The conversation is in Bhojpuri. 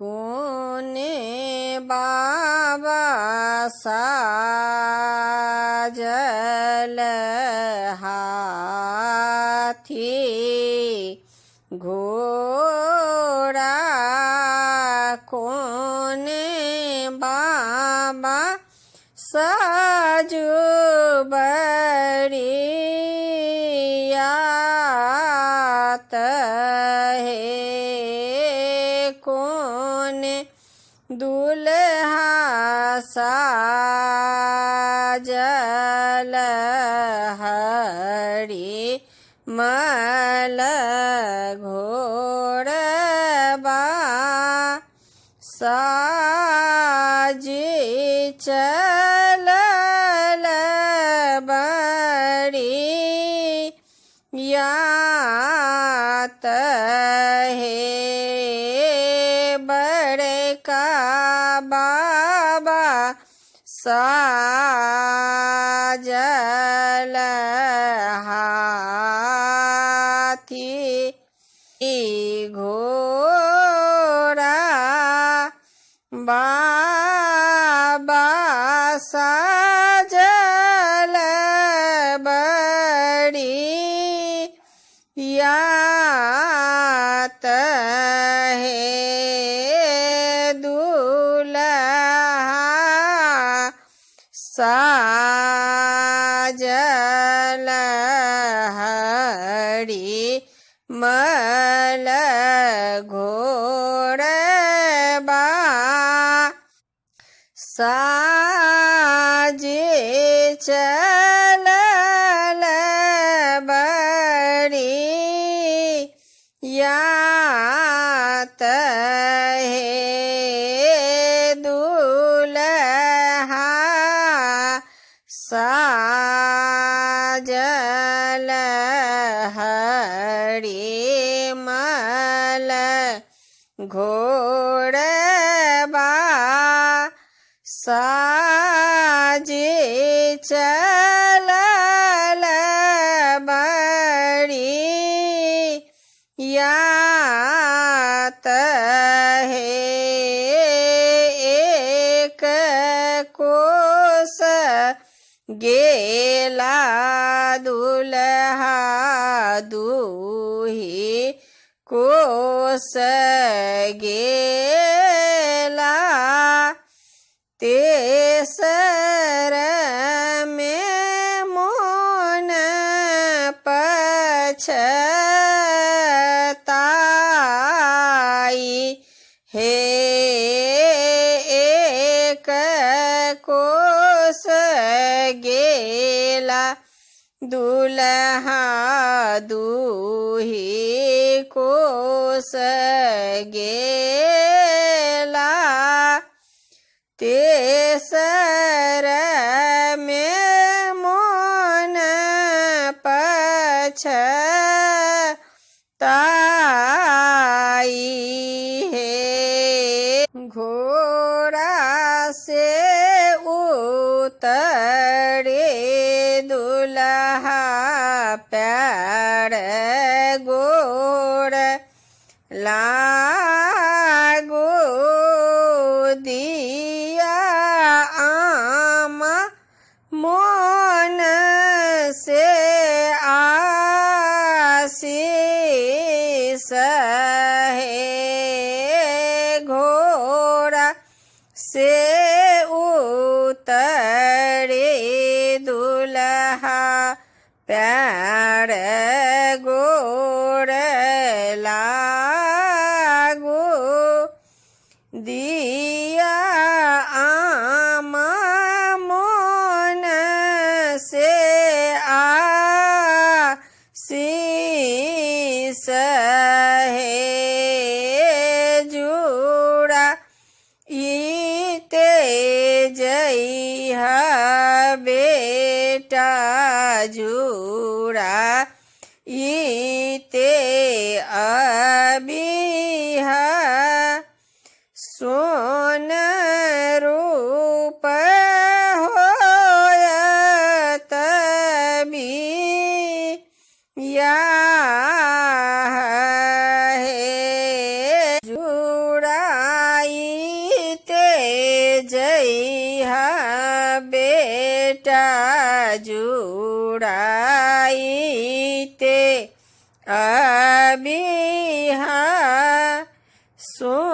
कोने बाबा साजल हाथी घोड़ा कोने बाबा साजु बड़ियात है कोने दुल्हा साजल हरी मल घोड़बा साजी चलल बड़ी यात है बड़का बाबा साजल हाथी घोड़ा बाबा साजल बड़ी यात है दूल्हा साजल हरी मल घोड़बा साजे चलल बड़ी यात है दूल्हा साजल हरी मल घोड़बा साजे चलल बड़ी यात है एक कोस गेला दुल्हा दूही कोस गेला तेसर में मोन पछताई हे एक कोस गेला दुल्हा दूही कोस गेला तेसर में मोन पछताई है घोड़ा से उतरे दुल्हा पैर गोड़ लागो दिया आमा मोन से आशीष है घोड़ा से उतरे दुल्हा पैर गोड़ लागो दिया आमा मोन से आशीष है जुड़ा इते जइह बेटा जुड़ा इते अबिहा सोन रूप होयत भी या है जुड़ा બેટા જોડાઈ તે અબીહા સો